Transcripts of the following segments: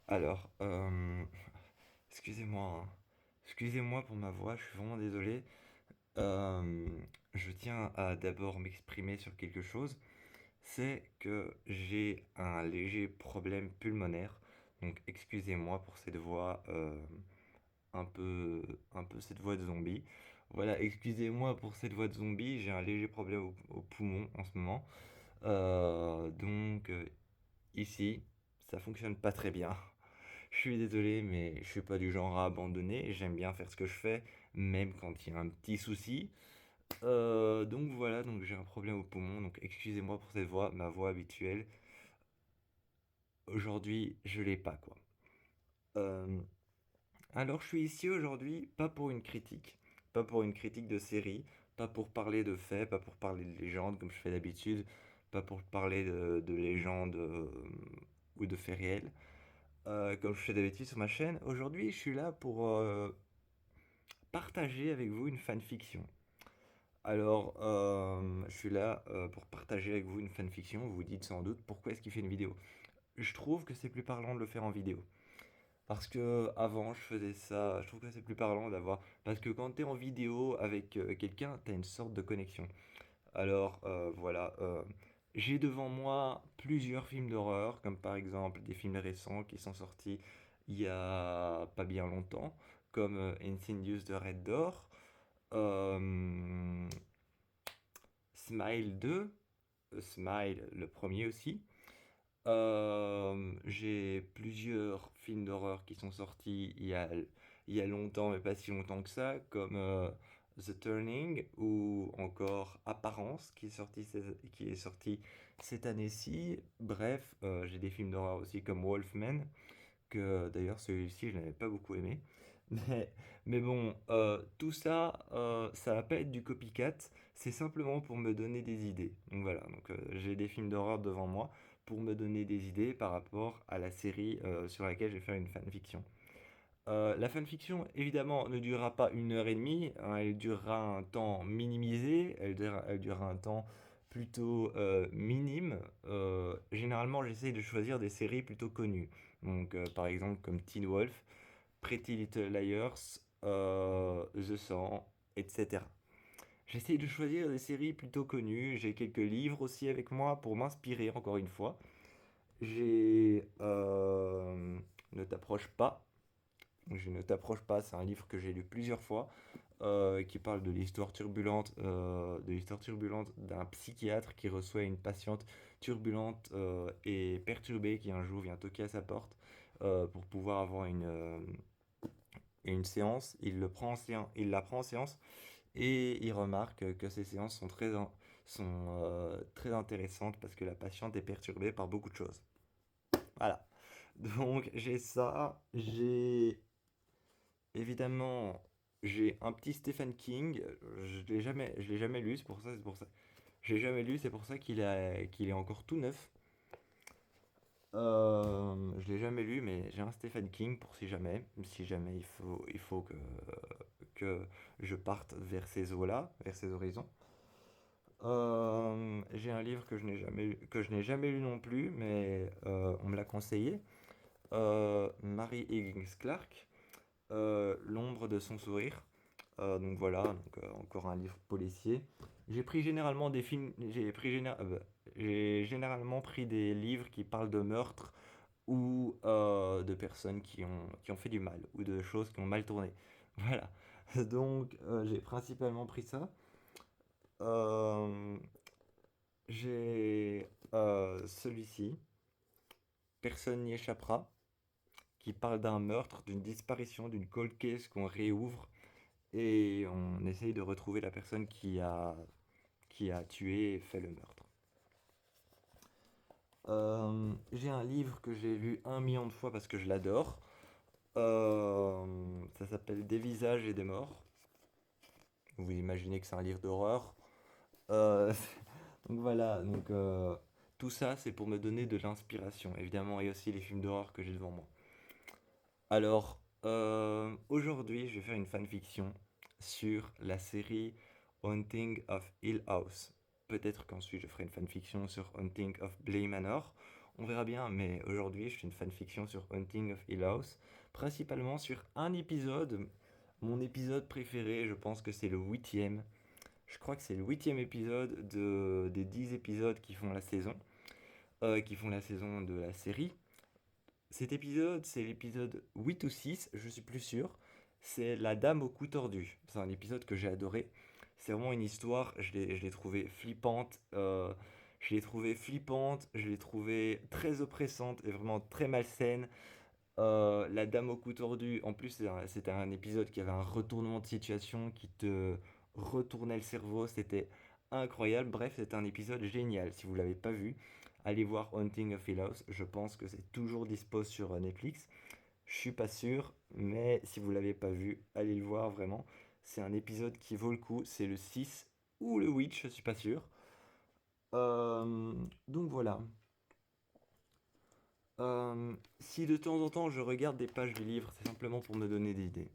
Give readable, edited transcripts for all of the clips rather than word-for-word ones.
Alors, excusez-moi, hein. Excusez-moi pour ma voix, je suis vraiment désolé. Euh, je tiens à d'abord m'exprimer sur quelque chose. C'est que j'ai un léger problème pulmonaire. Donc, excusez-moi pour cette voix, un peu cette voix de zombie. Voilà, excusez-moi pour cette voix de zombie. J'ai un léger problème au poumon en ce moment. Donc, ici, ça fonctionne pas très bien. Je suis désolé, mais je suis pas du genre à abandonner. J'aime bien faire ce que je fais, même quand il y a un petit souci. Donc voilà, donc j'ai un problème au poumon. Donc excusez-moi pour cette voix, ma voix habituelle. Aujourd'hui, je l'ai pas, quoi. Euh, alors je suis ici aujourd'hui, pas pour une critique, pas pour une critique de série, pas pour parler de faits, pas pour parler de légendes comme je fais d'habitude, pas pour parler de légendes ou de faits réels, comme je fais d'habitude sur ma chaîne. Aujourd'hui, je suis là pour partager avec vous une fanfiction. Alors, je suis là pour partager avec vous une fanfiction. Vous vous dites sans doute pourquoi est-ce qu'il fait une vidéo. Je trouve que c'est plus parlant de le faire en vidéo. Parce que avant, je faisais ça. Je trouve que c'est plus parlant d'avoir. Parce que quand tu es en vidéo avec quelqu'un, tu as une sorte de connexion. Alors, voilà. J'ai devant moi plusieurs films d'horreur, comme par exemple des films récents qui sont sortis il y a pas bien longtemps, comme Insidious de Red Door. Euh, Smile 2, Smile le premier aussi. J'ai plusieurs films d'horreur qui sont sortis il y a longtemps, mais pas si longtemps que ça, comme The Turning ou encore Apparence qui est sorti cette année-ci. Bref, j'ai des films d'horreur aussi comme Wolfman, que d'ailleurs celui-ci je n'avais pas beaucoup aimé. Mais, mais bon, tout ça, ça va pas être du copycat, c'est simplement pour me donner des idées. Donc voilà, donc j'ai des films d'horreur devant moi pour me donner des idées par rapport à la série sur laquelle je vais faire une fanfiction. La fanfiction, évidemment, ne durera pas 1 heure et demie, hein, elle durera un temps minimisé, elle durera un temps plutôt minime. Généralement, j'essaye de choisir des séries plutôt connues. Donc, par exemple, comme Teen Wolf, Pretty Little Liars, The Sang, etc. J'essaye de choisir des séries plutôt connues. J'ai quelques livres aussi avec moi pour m'inspirer, encore une fois. J'ai Ne t'approche pas. Je ne t'approche pas, c'est un livre que j'ai lu plusieurs fois, qui parle de l'histoire turbulente d'un psychiatre qui reçoit une patiente turbulente et perturbée qui un jour vient toquer à sa porte pour pouvoir avoir une séance. Il la prend en séance et il remarque que ces séances sont très intéressantes parce que la patiente est perturbée par beaucoup de choses. Voilà. Donc j'ai ça, évidemment, j'ai un petit Stephen King. Je l'ai jamais lu, c'est pour ça. Je l'ai jamais lu, c'est pour ça qu'il est encore tout neuf. Je l'ai jamais lu, mais j'ai un Stephen King pour si jamais il faut que je parte vers ces eaux-là, vers ces horizons. J'ai un livre que je n'ai jamais lu non plus, mais on me l'a conseillé. Mary Higgins Clark, L'ombre de son sourire. Donc voilà, encore un livre policier. J'ai généralement pris des livres qui parlent de meurtres ou de personnes qui ont fait du mal ou de choses qui ont mal tourné. Voilà. Donc j'ai principalement pris ça. Euh, j'ai celui-ci, Personne n'y échappera, qui parle d'un meurtre, d'une disparition, d'une cold case qu'on réouvre et on essaye de retrouver la personne qui a tué et fait le meurtre. J'ai un livre que j'ai lu 1 million de fois parce que je l'adore. Ça s'appelle Des visages et des morts. Vous imaginez que c'est un livre d'horreur. Euh, donc voilà, tout ça c'est pour me donner de l'inspiration, évidemment, et aussi les films d'horreur que j'ai devant moi. Alors, aujourd'hui, je vais faire une fanfiction sur la série Haunting of Hill House. Peut-être qu'ensuite je ferai une fanfiction sur Haunting of Bly Manor. On verra bien, mais aujourd'hui, je fais une fanfiction sur Haunting of Hill House, principalement sur un épisode. Mon épisode préféré, je pense que c'est le huitième. Je crois que c'est le huitième épisode des 10 épisodes qui font la saison de la série. Cet épisode, c'est l'épisode 8 ou 6, je suis plus sûr. C'est La Dame au cou tordu. C'est un épisode que j'ai adoré. C'est vraiment une histoire, je l'ai trouvée flippante. Je l'ai trouvée très oppressante et vraiment très malsaine. La Dame au cou tordu, en plus, c'était un épisode qui avait un retournement de situation qui te retournait le cerveau. C'était incroyable. Bref, c'était un épisode génial. Si vous l'avez pas vu, allez voir Haunting of Hill House. Je pense que c'est toujours dispo sur Netflix. Je suis pas sûr, mais si vous l'avez pas vu, allez le voir vraiment. C'est un épisode qui vaut le coup. C'est le 6 ou le 8, je suis pas sûr. Euh, donc voilà. Si de temps en temps je regarde des pages du livre, c'est simplement pour me donner des idées.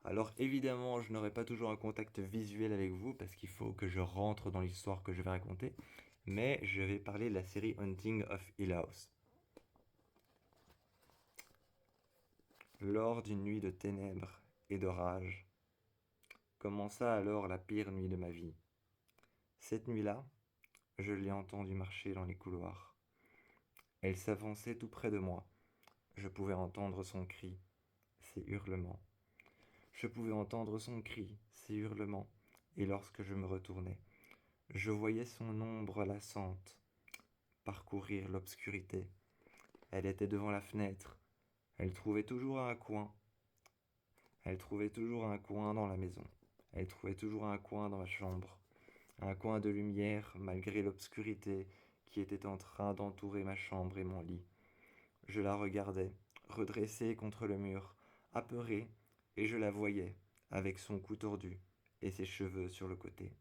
Alors évidemment, je n'aurai pas toujours un contact visuel avec vous parce qu'il faut que je rentre dans l'histoire que je vais raconter, mais je vais parler de la série Haunting of Hill House. Lors d'une nuit de ténèbres et d'orage, commença alors la pire nuit de ma vie. Cette nuit-là, je l'ai entendue marcher dans les couloirs. Elle s'avançait tout près de moi. Je pouvais entendre son cri, ses hurlements. Je pouvais entendre son cri, ses hurlements, et lorsque je me retournais, je voyais son ombre lassante parcourir l'obscurité. Elle était devant la fenêtre. Elle trouvait toujours un coin. Elle trouvait toujours un coin dans la maison. Elle trouvait toujours un coin dans la chambre. Un coin de lumière malgré l'obscurité qui était en train d'entourer ma chambre et mon lit. Je la regardais, redressée contre le mur, apeurée, et je la voyais, avec son cou tordu et ses cheveux sur le côté.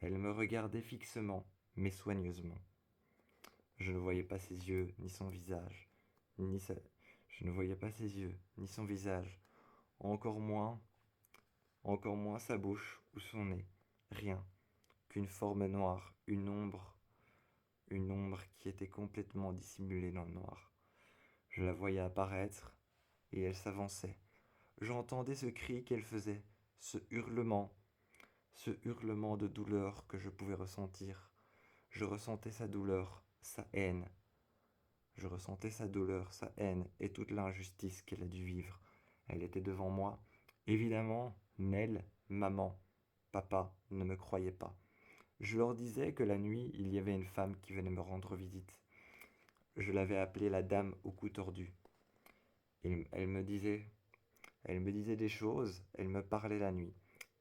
Elle me regardait fixement, mais soigneusement. Je ne voyais pas ses yeux, ni son visage, ni sa... Je ne voyais pas ses yeux, ni son visage, encore moins, encore moins sa bouche ou son nez. Rien, qu'une forme noire, une ombre qui était complètement dissimulée dans le noir. Je la voyais apparaître, et elle s'avançait. J'entendais ce cri qu'elle faisait, ce hurlement de douleur que je pouvais ressentir. Je ressentais sa douleur, sa haine. Je ressentais sa douleur, sa haine et toute l'injustice qu'elle a dû vivre. Elle était devant moi. Évidemment, Nell, maman, papa ne me croyaient pas. Je leur disais que la nuit, il y avait une femme qui venait me rendre visite. Je l'avais appelée la dame au cou tordu. Elle me disait des choses, elle me parlait la nuit.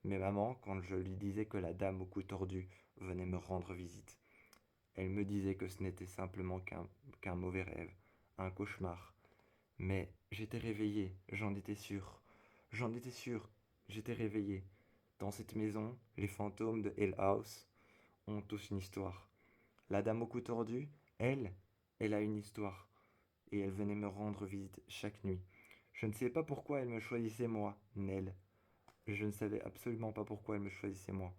Mais maman, quand je lui disais que la dame au cou tordu venait me rendre visite, elle me disait que ce n'était simplement qu'un mauvais rêve, un cauchemar. Mais j'étais réveillé, j'en étais sûr. J'en étais sûr, j'étais réveillé. Dans cette maison, les fantômes de Hell House ont tous une histoire. La dame au cou tordu, elle, elle a une histoire. Et elle venait me rendre visite chaque nuit. Je ne sais pas pourquoi elle me choisissait moi, Nell. Je ne savais absolument pas pourquoi elle me choisissait moi.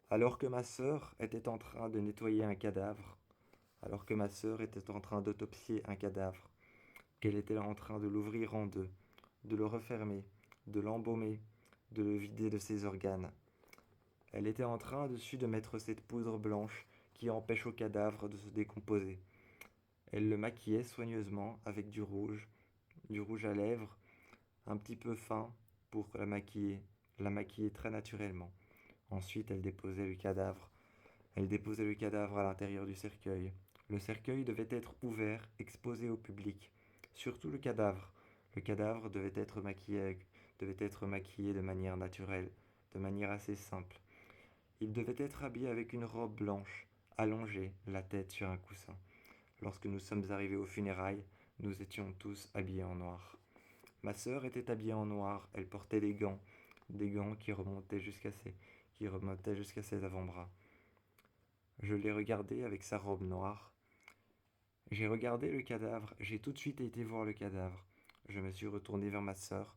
Alors que ma sœur était en train de nettoyer un cadavre, alors que ma sœur était en train d'autopsier un cadavre, qu'elle était en train de l'ouvrir en deux, de le refermer, de l'embaumer, de le vider de ses organes. Elle était en train dessus de mettre cette poudre blanche qui empêche au cadavre de se décomposer. Elle le maquillait soigneusement avec du rouge à lèvres, un petit peu fin pour la maquiller très naturellement. Ensuite, elle déposait le cadavre. Elle déposait le cadavre à l'intérieur du cercueil. Le cercueil devait être ouvert, exposé au public. Surtout le cadavre. Le cadavre devait être maquillé de manière naturelle, de manière assez simple. Il devait être habillé avec une robe blanche, allongé, la tête sur un coussin. Lorsque nous sommes arrivés aux funérailles, nous étions tous habillés en noir. Ma sœur était habillée en noir, elle portait des gants qui remontaient jusqu'à ses avant-bras. Je l'ai regardé avec sa robe noire. J'ai regardé le cadavre, j'ai tout de suite été voir le cadavre. Je me suis retourné vers ma sœur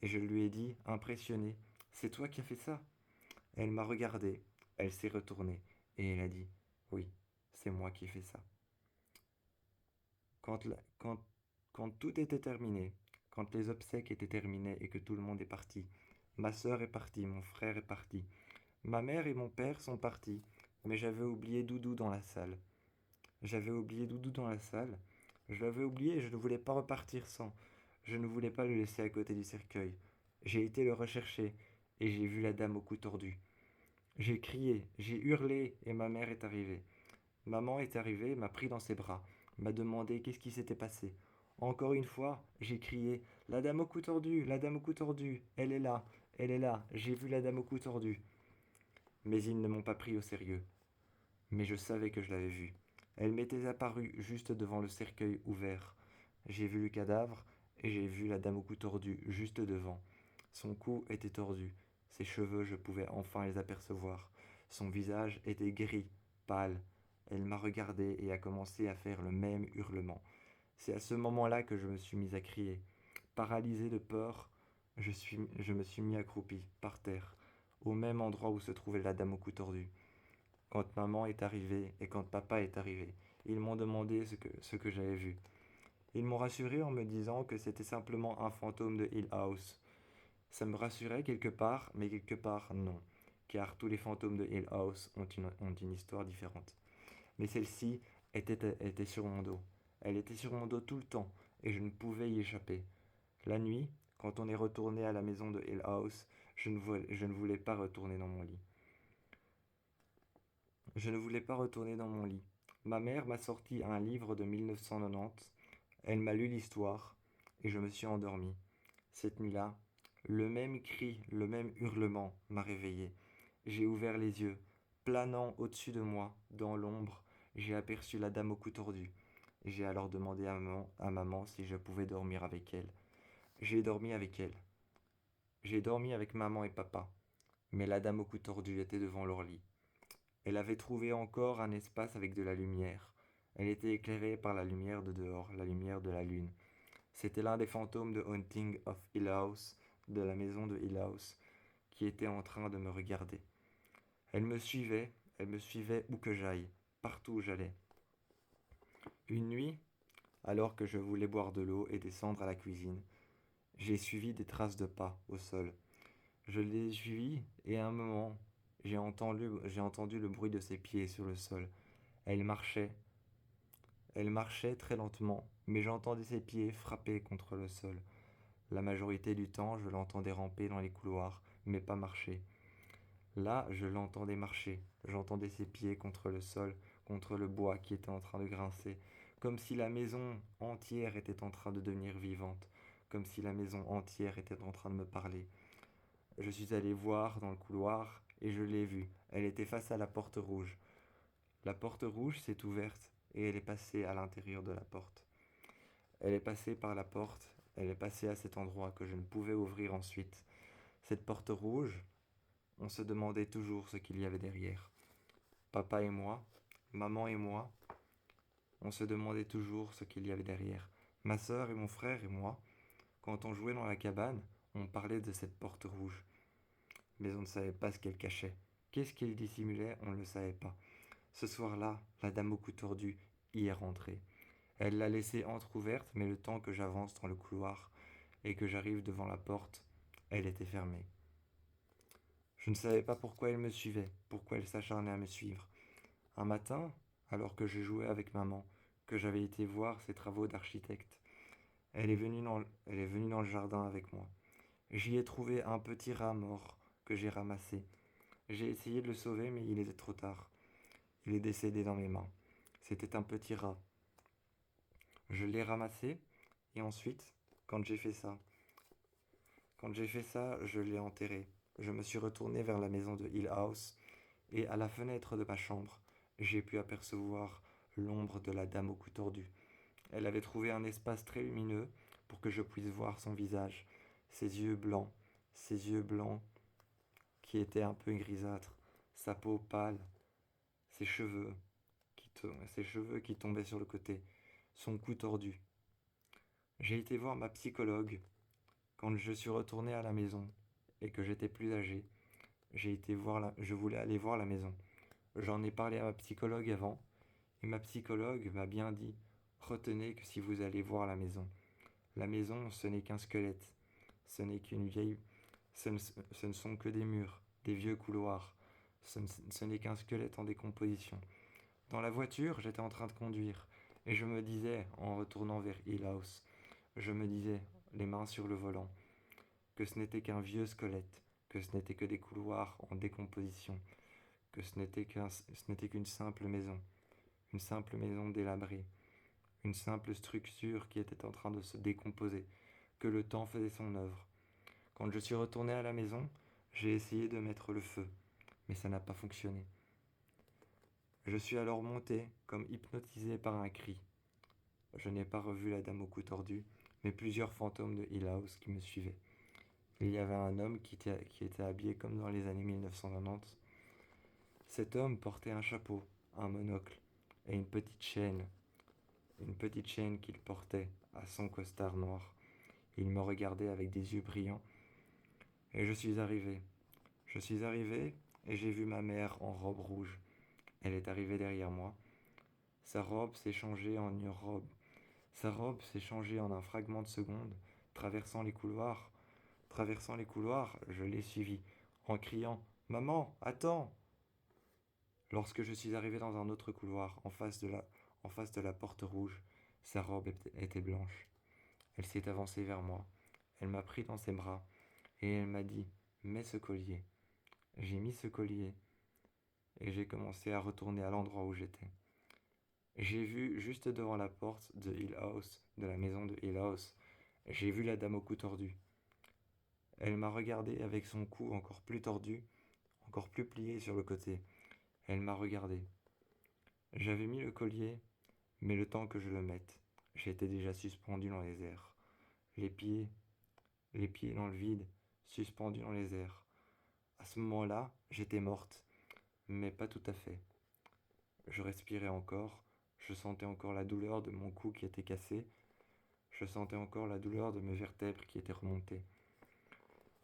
et je lui ai dit, impressionné, c'est toi qui as fait ça? Elle m'a regardé, elle s'est retournée Et elle a dit, oui, c'est moi qui ai fait ça. Quand, la- quand, quand tout était terminé, quand les obsèques étaient terminées et que tout le monde est parti, ma sœur est partie, mon frère est parti, ma mère et mon père sont partis, mais j'avais oublié Doudou dans la salle. J'avais oublié Doudou dans la salle. Je l'avais oublié et je ne voulais pas repartir sans. Je ne voulais pas le laisser à côté du cercueil. J'ai été le rechercher et j'ai vu la dame au cou tordu. J'ai crié, j'ai hurlé et ma mère est arrivée. Maman est arrivée, m'a pris dans ses bras, m'a demandé qu'est-ce qui s'était passé. Encore une fois, j'ai crié la dame au cou tordu, la dame au cou tordu, elle est là, j'ai vu la dame au cou tordu. Mais ils ne m'ont pas pris au sérieux. Mais je savais que je l'avais vue. Elle m'était apparue juste devant le cercueil ouvert. J'ai vu le cadavre et j'ai vu la dame au cou tordu juste devant. Son cou était tordu, ses cheveux je pouvais enfin les apercevoir. Son visage était gris, pâle. Elle m'a regardé et a commencé à faire le même hurlement. C'est à ce moment-là que je me suis mis à crier. Paralysé de peur, je me suis mis accroupi, par terre, au même endroit où se trouvait la dame au cou tordu. Quand maman est arrivée et quand papa est arrivé, ils m'ont demandé ce que j'avais vu. Ils m'ont rassuré en me disant que c'était simplement un fantôme de Hill House. Ça me rassurait quelque part, mais quelque part non, car tous les fantômes de Hill House ont une histoire différente. Mais celle-ci était sur mon dos. Elle était sur mon dos tout le temps, et je ne pouvais y échapper. La nuit, quand on est retourné à la maison de Hill House, je ne voulais pas retourner dans mon lit. Je ne voulais pas retourner dans mon lit. Ma mère m'a sorti un livre de 1990. Elle m'a lu l'histoire et je me suis endormi. Cette nuit-là, le même cri, le même hurlement m'a réveillé. J'ai ouvert les yeux. Planant au-dessus de moi, dans l'ombre, j'ai aperçu la dame au cou tordu. J'ai alors demandé à maman si je pouvais dormir avec elle. J'ai dormi avec elle. J'ai dormi avec maman et papa. Mais la dame au cou tordu était devant leur lit. Elle avait trouvé encore un espace avec de la lumière. Elle était éclairée par la lumière de dehors, la lumière de la lune. C'était l'un des fantômes de Haunting of Hill House, de la maison de Hill House, qui était en train de me regarder. Elle me suivait où que j'aille, partout où j'allais. Une nuit, alors que je voulais boire de l'eau et descendre à la cuisine, j'ai suivi des traces de pas au sol. Je l'ai suivi et à un moment, j'ai entendu le bruit de ses pieds sur le sol. Elle marchait, Elle marchait très lentement, mais j'entendais ses pieds frapper contre le sol. La majorité du temps, je l'entendais ramper dans les couloirs, mais pas marcher. Là, je l'entendais marcher. J'entendais ses pieds contre le sol, contre le bois qui était en train de grincer, comme si la maison entière était en train de devenir vivante, comme si la maison entière était en train de me parler. Je suis allé voir dans le couloir et je l'ai vue. Elle était face à la porte rouge. La porte rouge s'est ouverte et elle est passée à l'intérieur de la porte. Elle est passée par la porte, elle est passée à cet endroit que je ne pouvais ouvrir ensuite. Cette porte rouge, on se demandait toujours ce qu'il y avait derrière. Papa et moi, maman et moi, on se demandait toujours ce qu'il y avait derrière. Ma sœur et mon frère et moi, quand on jouait dans la cabane, on parlait de cette porte rouge. Mais on ne savait pas ce qu'elle cachait. Qu'est-ce qu'elle dissimulait, on ne le savait pas. Ce soir-là, la dame au cou tordu y est rentrée. Elle l'a laissée entr'ouverte, mais le temps que j'avance dans le couloir et que j'arrive devant la porte, elle était fermée. Je ne savais pas pourquoi elle me suivait, pourquoi elle s'acharnait à me suivre. Un matin, alors que je jouais avec maman, que j'avais été voir ses travaux d'architecte, elle est venue dans le jardin avec moi. J'y ai trouvé un petit rat mort que j'ai ramassé. J'ai essayé de le sauver, mais il était trop tard. Il est décédé dans mes mains. C'était un petit rat. Je l'ai ramassé et ensuite, quand j'ai fait ça, je l'ai enterré. Je me suis retourné vers la maison de Hill House et à la fenêtre de ma chambre, j'ai pu apercevoir l'ombre de la dame au cou tordu. Elle avait trouvé un espace très lumineux pour que je puisse voir son visage, ses yeux blancs qui étaient un peu grisâtres, sa peau pâle, ses cheveux ses cheveux qui tombaient sur le côté, son cou tordu. J'ai été voir ma psychologue quand je suis retourné à la maison et que j'étais plus âgé. Je voulais aller voir la maison. J'en ai parlé à ma psychologue avant, et ma psychologue m'a bien dit, retenez que si vous allez voir la maison ce n'est qu'un squelette, ce n'est qu'une vieille, ce ne sont que des murs, des vieux couloirs, ce n'est qu'un squelette en décomposition. Dans la voiture, j'étais en train de conduire, et je me disais, en retournant vers Hill House, je me disais, les mains sur le volant, que ce n'était qu'un vieux squelette, que ce n'était que des couloirs en décomposition, que ce n'était qu'une simple maison, une simple maison délabrée, une simple structure qui était en train de se décomposer, que le temps faisait son œuvre. Quand je suis retourné à la maison, j'ai essayé de mettre le feu, mais ça n'a pas fonctionné. Je suis alors monté, comme hypnotisé par un cri. Je n'ai pas revu la dame au cou tordu, mais plusieurs fantômes de Hill House qui me suivaient. Il y avait un homme qui était habillé comme dans les années 1990. Cet homme portait un chapeau, un monocle et une petite chaîne qu'il portait à son costard noir. Il me regardait avec des yeux brillants et je suis arrivé. Je suis arrivé et j'ai vu ma mère en robe rouge. Elle est arrivée derrière moi. Sa robe s'est changée en une robe. Sa robe s'est changée en un fragment de seconde, traversant les couloirs. Traversant les couloirs, je l'ai suivie, en criant Maman, attends. Lorsque je suis arrivé dans un autre couloir, en face de la porte rouge, sa robe était blanche. Elle s'est avancée vers moi. Elle m'a pris dans ses bras et elle m'a dit Mets ce collier. J'ai mis ce collier et j'ai commencé à retourner à l'endroit où j'étais. J'ai vu juste devant la porte de Hill House, de la maison de Hill House, j'ai vu la dame au cou tordu. Elle m'a regardé avec son cou encore plus tordu, encore plus plié sur le côté. Elle m'a regardé. J'avais mis le collier, mais le temps que je le mette, j'étais déjà suspendu dans les airs. Les pieds, les pieds dans le vide, suspendus dans les airs. À ce moment-là, j'étais morte, mais pas tout à fait. Je respirais encore, je sentais encore la douleur de mon cou qui était cassé, je sentais encore la douleur de mes vertèbres qui étaient remontées.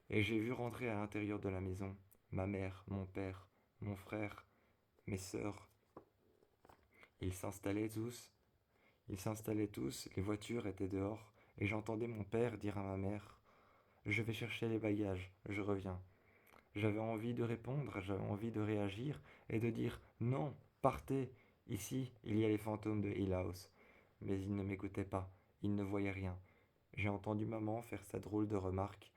Et j'ai vu rentrer à l'intérieur de la maison ma mère, mon père, mon frère, mes sœurs. Ils s'installaient tous, ils s'installaient tous, les voitures étaient dehors, et j'entendais mon père dire à ma mère Je vais chercher les bagages, je reviens. J'avais envie de répondre, j'avais envie de réagir et de dire Non, partez, ici il y a les fantômes de Hill House. Mais ils ne m'écoutaient pas, ils ne voyaient rien. J'ai entendu maman faire sa drôle de remarque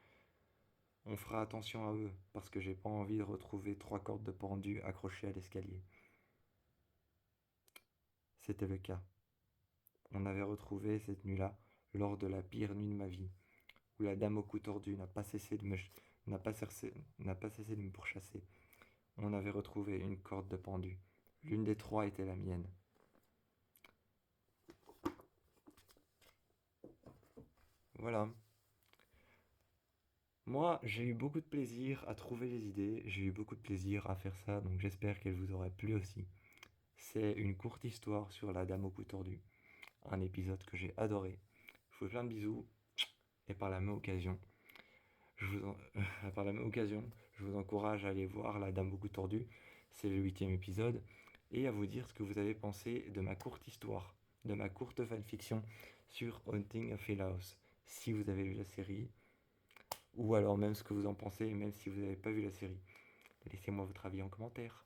On fera attention à eux, parce que j'ai pas envie de retrouver 3 cordes de pendu accrochées à l'escalier. C'était le cas. On avait retrouvé cette nuit-là, lors de la pire nuit de ma vie, où la dame au cou tordu n'a pas cessé de me pourchasser. On avait retrouvé une corde de pendu. L'une des 3 était la mienne. Voilà. Moi, j'ai eu beaucoup de plaisir à trouver les idées, j'ai eu beaucoup de plaisir à faire ça, donc j'espère qu'elle vous aura plu aussi. C'est une courte histoire sur la dame au cou tordu. Un épisode que j'ai adoré. Je vous fais plein de bisous et par la même occasion, par la même occasion, je vous encourage à aller voir La Dame au cou tordu. C'est le 8e épisode et à vous dire ce que vous avez pensé de ma courte histoire, de ma courte fanfiction sur Haunting of Hill House. Si vous avez vu la série ou alors même ce que vous en pensez, même si vous n'avez pas vu la série. Laissez-moi votre avis en commentaire.